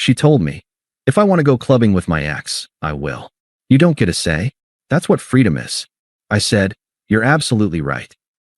She told me, if I want to go clubbing with my ex, I will. You don't get a say. That's what freedom is. I said, you're absolutely right.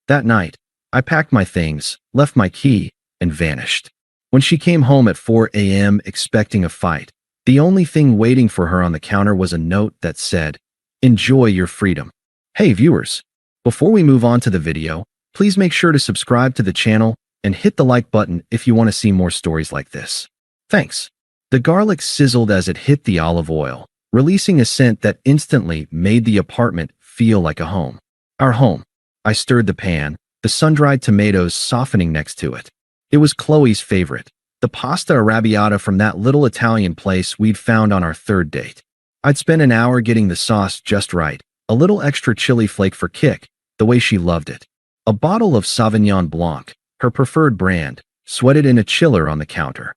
That night, I packed my things, left my key, and vanished. When she came home at 4 a.m. expecting a fight, the only thing waiting for her on the counter was a note that said, enjoy your freedom. Hey viewers, before we move on to the video, please make sure to subscribe to the channel and hit the like button if you want to see more stories like this. Thanks. The garlic sizzled as it hit the olive oil, releasing a scent that instantly made the apartment feel like a home. Our home. I stirred the pan, the sun-dried tomatoes softening next to it. It was Qley's favorite, the pasta arrabbiata from that little Italian place we'd found on our third date. I'd spent an hour getting the sauce just right, a little extra chili flake for kick, the way she loved it. A bottle of Sauvignon Blanc, her preferred brand, sweated in a chiller on the counter.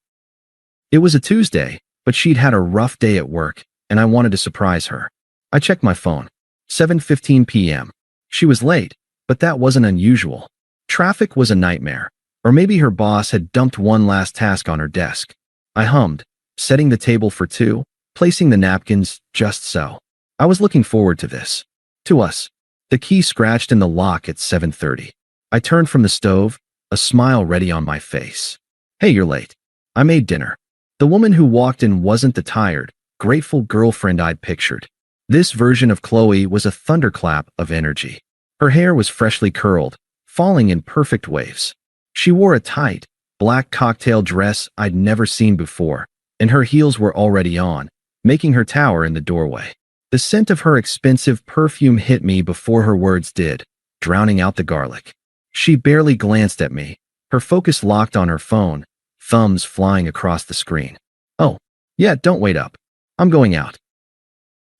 It was a Tuesday, but she'd had a rough day at work, and I wanted to surprise her. I checked my phone. 7:15 p.m. She was late, but that wasn't unusual. Traffic was a nightmare, or maybe her boss had dumped one last task on her desk. I hummed, setting the table for two, placing the napkins just so. I was looking forward to this. To us. The key scratched in the lock at 7:30. I turned from the stove, a smile ready on my face. Hey, you're late. I made dinner. The woman who walked in wasn't the tired, grateful girlfriend I'd pictured. This version of Qley was a thunderclap of energy. Her hair was freshly curled, falling in perfect waves. She wore a tight, black cocktail dress I'd never seen before, and her heels were already on, making her tower in the doorway. The scent of her expensive perfume hit me before her words did, drowning out the garlic. She barely glanced at me, her focus locked on her phone, thumbs flying across the screen. Oh, yeah, don't wait up. I'm going out.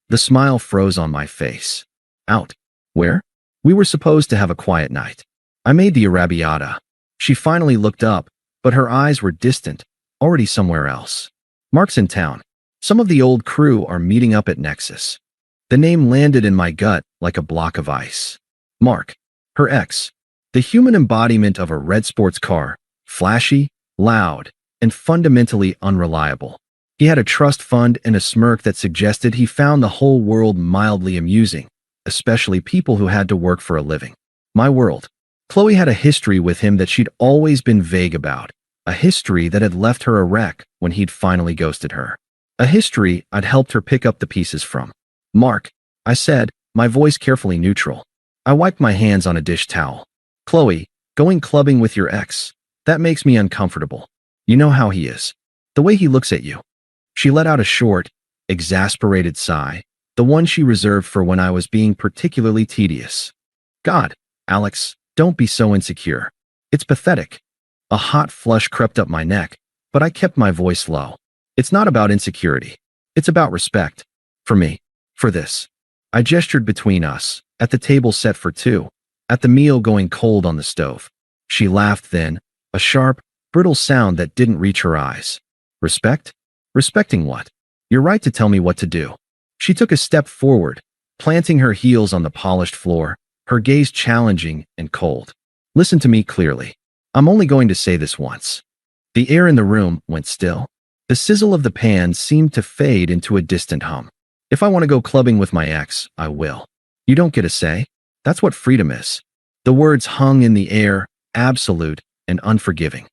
The smile froze on my face. Out? Where? We were supposed to have a quiet night. I made the arrabbiata. She finally looked up, but her eyes were distant, already somewhere else. Mark's in town. Some of the old crew are meeting up at Nexus. The name landed in my gut like a block of ice. Mark. Her ex. The human embodiment of a red sports car. Flashy, loud, and fundamentally unreliable. He had a trust fund and a smirk that suggested he found the whole world mildly amusing, especially people who had to work for a living. My world. Qley had a history with him that she'd always been vague about, a history that had left her a wreck when he'd finally ghosted her. A history I'd helped her pick up the pieces from. Mark, I said, my voice carefully neutral. I wiped my hands on a dish towel. Qley, going clubbing with your ex, that makes me uncomfortable. You know how he is. The way he looks at you. She let out a short, exasperated sigh, the one she reserved for when I was being particularly tedious. God, Alex, don't be so insecure. It's pathetic. A hot flush crept up my neck, but I kept my voice low. It's not about insecurity. It's about respect. For me. For this. I gestured between us, at the table set for two, at the meal going cold on the stove. She laughed then, a sharp, brittle sound that didn't reach her eyes. Respect? Respecting what? You're right to tell me what to do. She took a step forward, planting her heels on the polished floor, her gaze challenging and cold. Listen to me clearly. I'm only going to say this once. The air in the room went still. The sizzle of the pan seemed to fade into a distant hum. If I want to go clubbing with my ex, I will. You don't get a say. That's what freedom is. The words hung in the air, absolute and unforgiving.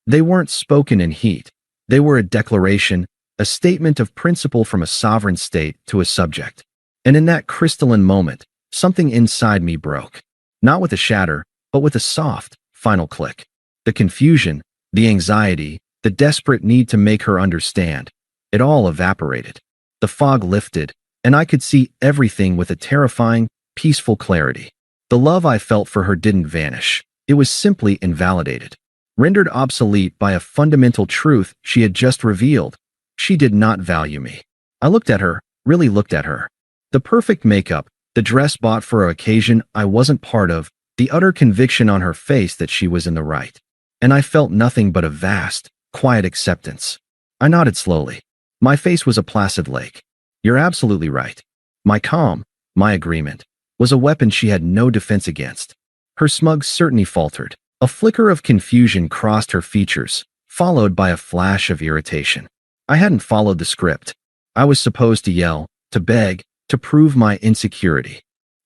They weren't spoken in heat. They were a declaration, a statement of principle from a sovereign state to a subject. And in that crystalline moment, something inside me broke. Not with a shatter, but with a soft, final click. The confusion, the anxiety, the desperate need to make her understand. It all evaporated. The fog lifted, and I could see everything with a terrifying, peaceful clarity. The love I felt for her didn't vanish. It was simply invalidated. Rendered obsolete by a fundamental truth she had just revealed. She did not value me. I looked at her, really looked at her. The perfect makeup, the dress bought for an occasion I wasn't part of, the utter conviction on her face that she was in the right. And I felt nothing but a vast, quiet acceptance. I nodded slowly. My face was a placid lake. You're absolutely right. My calm, my agreement, was a weapon she had no defense against. Her smug certainty faltered. A flicker of confusion crossed her features, followed by a flash of irritation. I hadn't followed the script. I was supposed to yell, to beg, to prove my insecurity.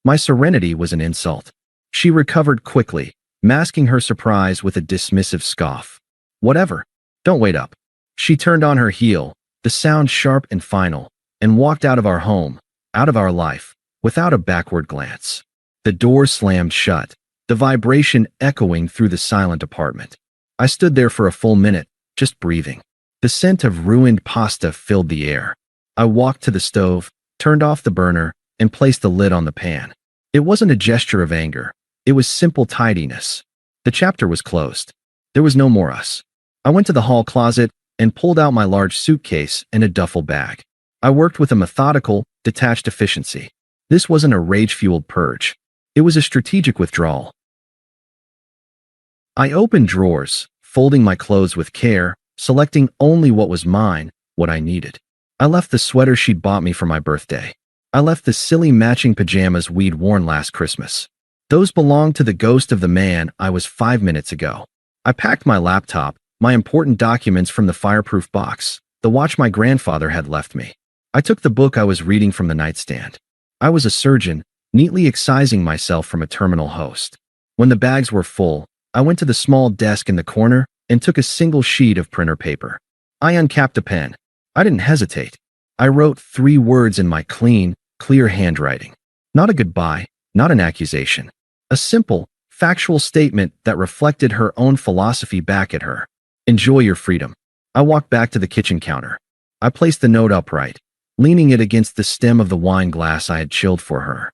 My serenity was an insult. She recovered quickly, masking her surprise with a dismissive scoff. Whatever. Don't wait up. She turned on her heel, the sound sharp and final, and walked out of our home, out of our life, without a backward glance. The door slammed shut, the vibration echoing through the silent apartment. I stood there for a full minute, just breathing. The scent of ruined pasta filled the air. I walked to the stove, turned off the burner, and placed the lid on the pan. It wasn't a gesture of anger. It was simple tidiness. The chapter was closed. There was no more us. I went to the hall closet and pulled out my large suitcase and a duffel bag. I worked with a methodical, detached efficiency. This wasn't a rage-fueled purge. It was a strategic withdrawal. I opened drawers, folding my clothes with care, selecting only what was mine, what I needed. I left the sweater she'd bought me for my birthday. I left the silly matching pajamas we'd worn last Christmas. Those belonged to the ghost of the man I was 5 minutes ago. I packed my laptop, my important documents from the fireproof box, the watch my grandfather had left me. I took the book I was reading from the nightstand. I was a surgeon, neatly excising myself from a terminal host. When the bags were full, I went to the small desk in the corner and took a single sheet of printer paper. I uncapped a pen. I didn't hesitate. I wrote 3 words in my clean, clear handwriting. Not a goodbye, not an accusation. A simple, factual statement that reflected her own philosophy back at her. Enjoy your freedom. I walked back to the kitchen counter. I placed the note upright, leaning it against the stem of the wine glass I had chilled for her.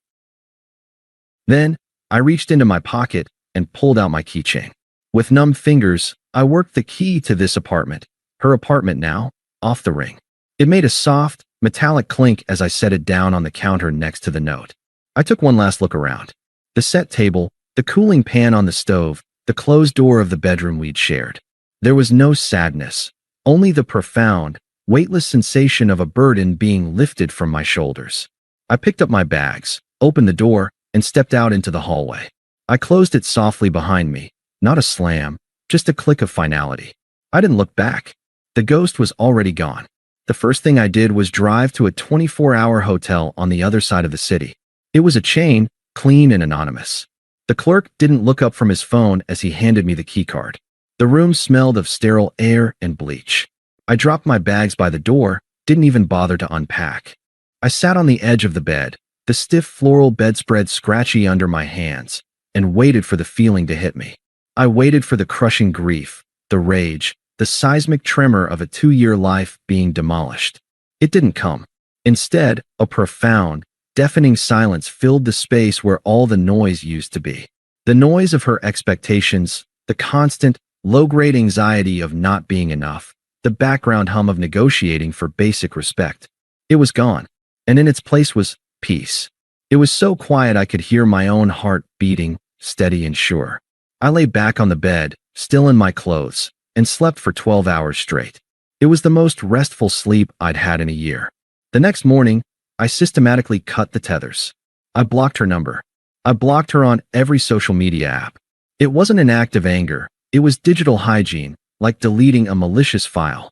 Then, I reached into my pocket and pulled out my keychain. With numb fingers, I worked the key to this apartment, her apartment now, off the ring. It made a soft, metallic clink as I set it down on the counter next to the note. I took one last look around. The set table, the cooling pan on the stove, the closed door of the bedroom we'd shared. There was no sadness, only the profound, weightless sensation of a burden being lifted from my shoulders. I picked up my bags, opened the door, and stepped out into the hallway. I closed it softly behind me, not a slam, just a click of finality. I didn't look back. The ghost was already gone. The first thing I did was drive to a 24-hour hotel on the other side of the city. It was a chain, clean and anonymous. The clerk didn't look up from his phone as he handed me the keycard. The room smelled of sterile air and bleach. I dropped my bags by the door, didn't even bother to unpack. I sat on the edge of the bed, the stiff floral bedspread scratchy under my hands, and waited for the feeling to hit me. I waited for the crushing grief, the rage, the seismic tremor of a 2-year life being demolished. It didn't come. Instead, a profound, deafening silence filled the space where all the noise used to be. The noise of her expectations, the constant, low-grade anxiety of not being enough, the background hum of negotiating for basic respect. It was gone, and in its place was peace. It was so quiet I could hear my own heart beating, steady and sure. I lay back on the bed, still in my clothes, and slept for 12 hours straight. It was the most restful sleep I'd had in a year. The next morning, I systematically cut the tethers. I blocked her number. I blocked her on every social media app. It wasn't an act of anger. It was digital hygiene, like deleting a malicious file.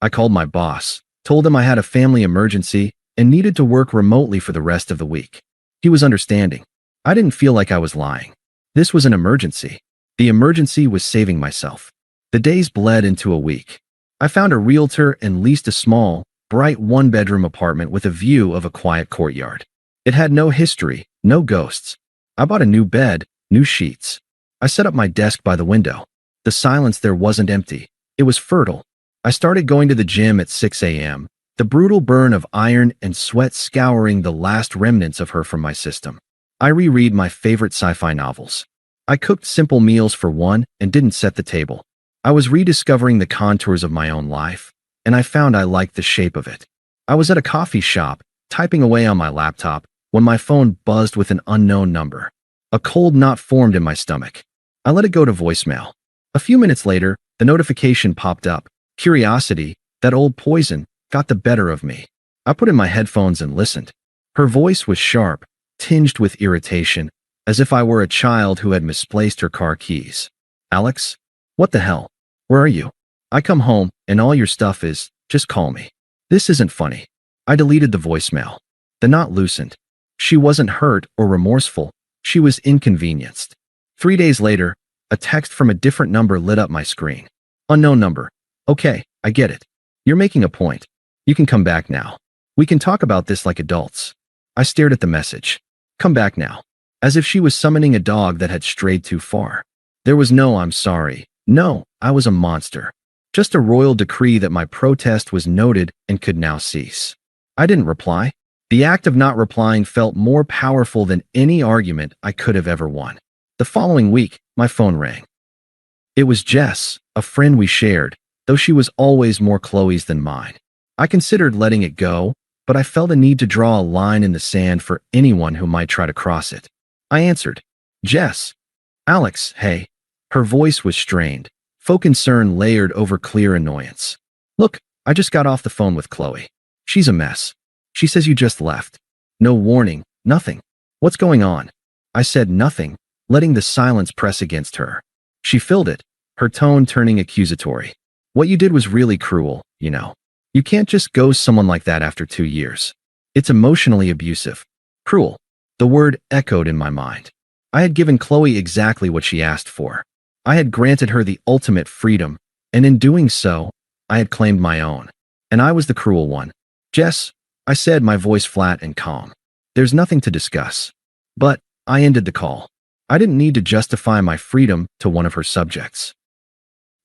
I called my boss, told him I had a family emergency and needed to work remotely for the rest of the week. He was understanding. I didn't feel like I was lying. This was an emergency. The emergency was saving myself. The days bled into a week. I found a realtor and leased a small, bright 1-bedroom apartment with a view of a quiet courtyard. It had no history, no ghosts. I bought a new bed, new sheets. I set up my desk by the window. The silence there wasn't empty. It was fertile. I started going to the gym at 6 a.m., the brutal burn of iron and sweat scouring the last remnants of her from my system. I reread my favorite sci-fi novels. I cooked simple meals for one and didn't set the table. I was rediscovering the contours of my own life, and I found I liked the shape of it. I was at a coffee shop, typing away on my laptop, when my phone buzzed with an unknown number. A cold knot formed in my stomach. I let it go to voicemail. A few minutes later, the notification popped up. Curiosity, that old poison, got the better of me. I put in my headphones and listened. Her voice was sharp, tinged with irritation, as if I were a child who had misplaced her car keys. Alex? What the hell? Where are you? I come home, and all your stuff is, just call me. This isn't funny. I deleted the voicemail. The knot loosened. She wasn't hurt or remorseful. She was inconvenienced. 3 days later, a text from a different number lit up my screen. Unknown number. Okay, I get it. You're making a point. You can come back now. We can talk about this like adults. I stared at the message. Come back now. As if she was summoning a dog that had strayed too far. There was no I'm sorry. No, I was a monster. Just a royal decree that my protest was noted and could now cease. I didn't reply. The act of not replying felt more powerful than any argument I could have ever won. The following week, my phone rang. It was Jess, a friend we shared, though she was always more Qley's than mine. I considered letting it go, but I felt a need to draw a line in the sand for anyone who might try to cross it. I answered, Jess. Alex, hey. Her voice was strained, faux concern layered over clear annoyance. Look, I just got off the phone with Qley. She's a mess. She says you just left. No warning, nothing. What's going on? I said nothing, letting the silence press against her. She filled it, her tone turning accusatory. What you did was really cruel, you know. You can't just ghost someone like that after 2 years. It's emotionally abusive. Cruel. The word echoed in my mind. I had given Qley exactly what she asked for. I had granted her the ultimate freedom, and in doing so, I had claimed my own. And I was the cruel one. Jess, I said, my voice flat and calm. There's nothing to discuss. But I ended the call. I didn't need to justify my freedom to one of her subjects.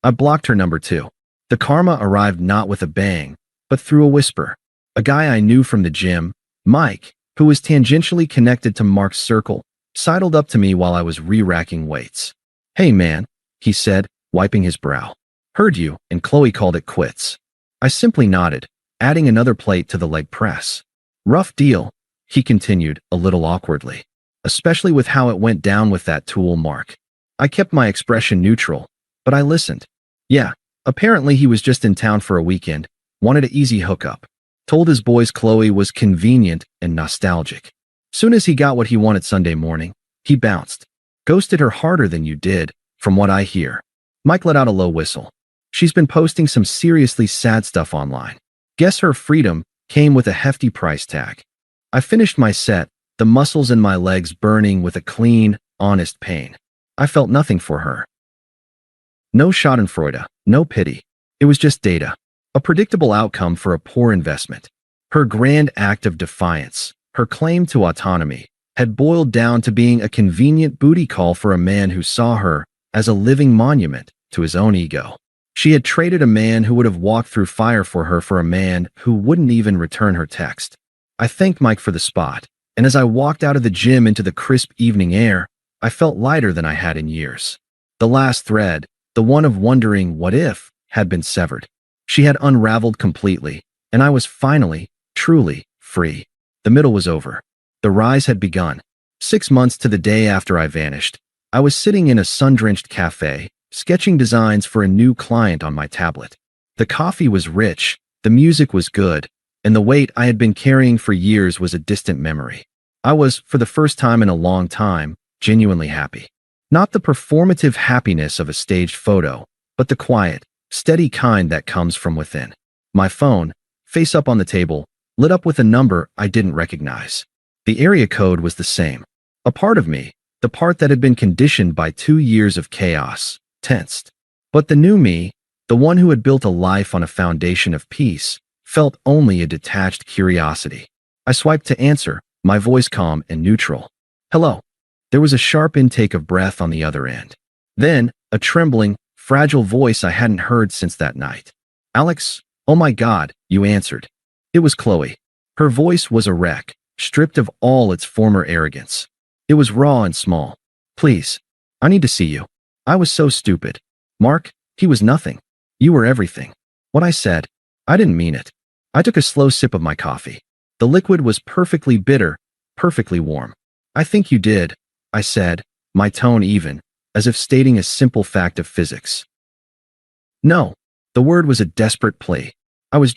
I blocked her number 2. The karma arrived not with a bang, but through a whisper. A guy I knew from the gym, Mike, who was tangentially connected to Mark's circle, sidled up to me while I was re-racking weights. Hey man, he said, wiping his brow. Heard you, and Qley called it quits. I simply nodded, adding another plate to the leg press. Rough deal, he continued, a little awkwardly. Especially with how it went down with that tool Mark. I kept my expression neutral, but I listened. Yeah, apparently he was just in town for a weekend, wanted an easy hookup. Told his boys Qley was convenient and nostalgic. Soon as he got what he wanted Sunday morning, he bounced. Ghosted her harder than you did, from what I hear. Mike let out a low whistle. She's been posting some seriously sad stuff online. Guess her freedom came with a hefty price tag. I finished my set, the muscles in my legs burning with a clean, honest pain. I felt nothing for her. No schadenfreude, no pity. It was just data. A predictable outcome for a poor investment. Her grand act of defiance, her claim to autonomy, had boiled down to being a convenient booty call for a man who saw her as a living monument to his own ego. She had traded a man who would have walked through fire for her for a man who wouldn't even return her text. I thanked Mike for the spot, and as I walked out of the gym into the crisp evening air, I felt lighter than I had in years. The last thread, the one of wondering what if, had been severed. She had unraveled completely, and I was finally, truly, free. The middle was over. The rise had begun. 6 months to the day after I vanished, I was sitting in a sun-drenched cafe, sketching designs for a new client on my tablet. The coffee was rich, the music was good, and the weight I had been carrying for years was a distant memory. I was, for the first time in a long time, genuinely happy. Not the performative happiness of a staged photo, but the quiet, steady kind that comes from within. My phone, face up on the table, lit up with a number I didn't recognize. The area code was the same. A part of me, the part that had been conditioned by 2 years of chaos, tensed. But the new me, the one who had built a life on a foundation of peace, felt only a detached curiosity. I swiped to answer, my voice calm and neutral. Hello. There was a sharp intake of breath on the other end. Then, a trembling, fragile voice I hadn't heard since that night. Alex, oh my God, you answered. It was Qley. Her voice was a wreck, stripped of all its former arrogance. It was raw and small. Please, I need to see you. I was so stupid. Mark, he was nothing. You were everything. What I said, I didn't mean it. I took a slow sip of my coffee. The liquid was perfectly bitter, perfectly warm. I think you did, I said, my tone even, as if stating a simple fact of physics. No, the word was a desperate plea. I was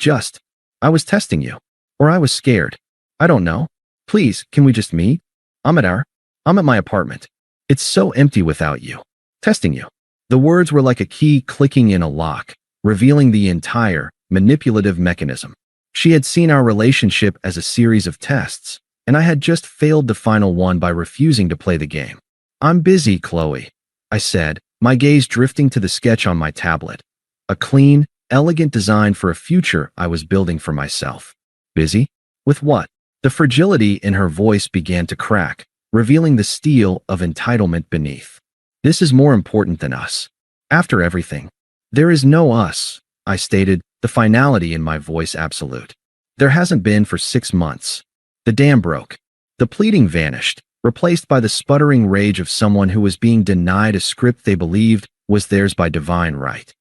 testing you. Or I was scared. I don't know. Please, can we just meet? I'm at my apartment. It's so empty without you. Testing you. The words were like a key clicking in a lock, revealing the entire, manipulative mechanism. She had seen our relationship as a series of tests, and I had just failed the final one by refusing to play the game. "I'm busy, Qley," I said, my gaze drifting to the sketch on my tablet. A clean, elegant design for a future I was building for myself. "Busy? With what?" The fragility in her voice began to crack, revealing the steel of entitlement beneath. "This is more important than us. After everything, there is no us," I stated, the finality in my voice absolute. "There hasn't been for 6 months. The dam broke." The pleading vanished, replaced by the sputtering rage of someone who was being denied a script they believed was theirs by divine right.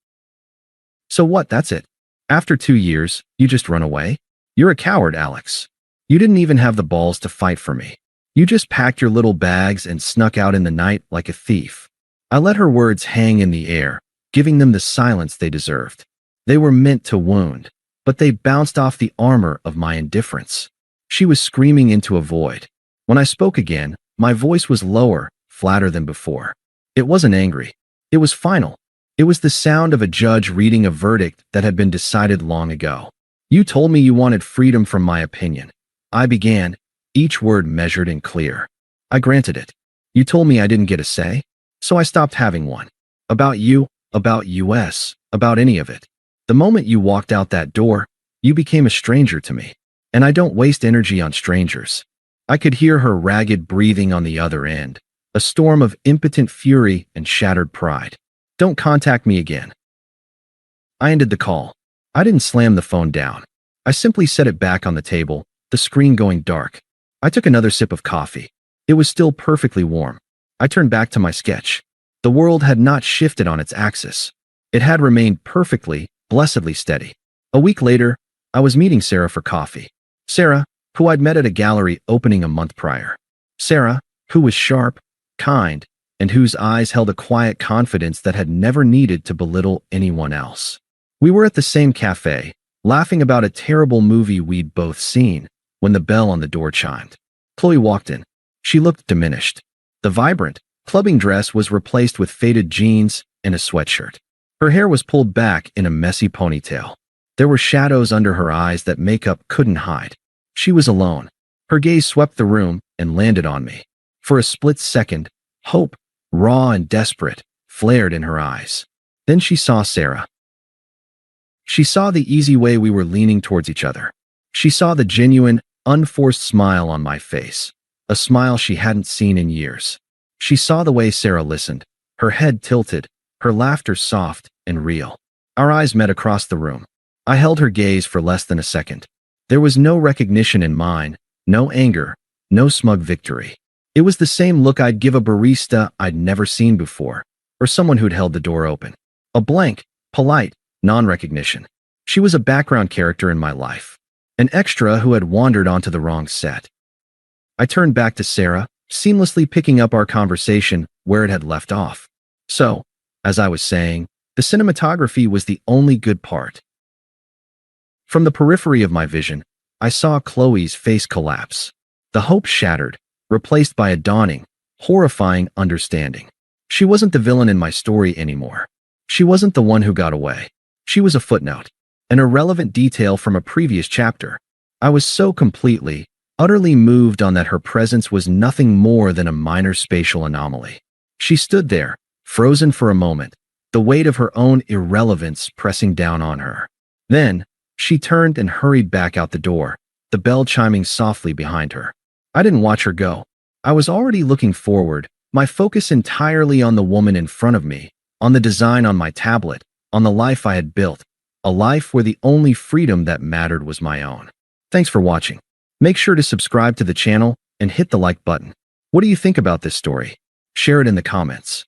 "So what, that's it? After 2 years, you just run away? You're a coward, Alex. You didn't even have the balls to fight for me. You just packed your little bags and snuck out in the night like a thief." I let her words hang in the air, giving them the silence they deserved. They were meant to wound, but they bounced off the armor of my indifference. She was screaming into a void. When I spoke again, my voice was lower, flatter than before. It wasn't angry. It was final. It was the sound of a judge reading a verdict that had been decided long ago. "You told me you wanted freedom from my opinion." I began, each word measured and clear. "I granted it. You told me I didn't get a say, so I stopped having one. About you, about US, about any of it. The moment you walked out that door, you became a stranger to me. And I don't waste energy on strangers." I could hear her ragged breathing on the other end, a storm of impotent fury and shattered pride. "Don't contact me again." I ended the call. I didn't slam the phone down. I simply set it back on the table, the screen going dark. I took another sip of coffee. It was still perfectly warm. I turned back to my sketch. The world had not shifted on its axis. It had remained perfectly, blessedly steady. A week later, I was meeting Sarah for coffee. Sarah, who I'd met at a gallery opening a month prior. Sarah, who was sharp, kind, and whose eyes held a quiet confidence that had never needed to belittle anyone else. We were at the same cafe, laughing about a terrible movie we'd both seen, when the bell on the door chimed. Qley walked in. She looked diminished. The vibrant, clubbing dress was replaced with faded jeans and a sweatshirt. Her hair was pulled back in a messy ponytail. There were shadows under her eyes that makeup couldn't hide. She was alone. Her gaze swept the room and landed on me. For a split second, hope, raw and desperate, flared in her eyes. Then she saw Sarah. She saw the easy way we were leaning towards each other. She saw the genuine, unforced smile on my face, a smile she hadn't seen in years. She saw the way Sarah listened, her head tilted, her laughter soft and real. Our eyes met across the room. I held her gaze for less than a second. There was no recognition in mine, no anger, no smug victory. It was the same look I'd give a barista I'd never seen before, or someone who'd held the door open. A blank, polite, non-recognition. She was a background character in my life, an extra who had wandered onto the wrong set. I turned back to Sarah, seamlessly picking up our conversation where it had left off. So, as I was saying, the cinematography was the only good part. From the periphery of my vision, I saw Qley's face collapse. The hope shattered, replaced by a dawning, horrifying understanding. She wasn't the villain in my story anymore. She wasn't the one who got away. She was a footnote, an irrelevant detail from a previous chapter. I was so completely, utterly moved on that her presence was nothing more than a minor spatial anomaly. She stood there, frozen for a moment, the weight of her own irrelevance pressing down on her. Then, she turned and hurried back out the door, the bell chiming softly behind her. I didn't watch her go. I was already looking forward, my focus entirely on the woman in front of me, on the design on my tablet, on the life I had built, a life where the only freedom that mattered was my own. Thanks for watching. Make sure to subscribe to the channel and hit the like button. What do you think about this story? Share it in the comments.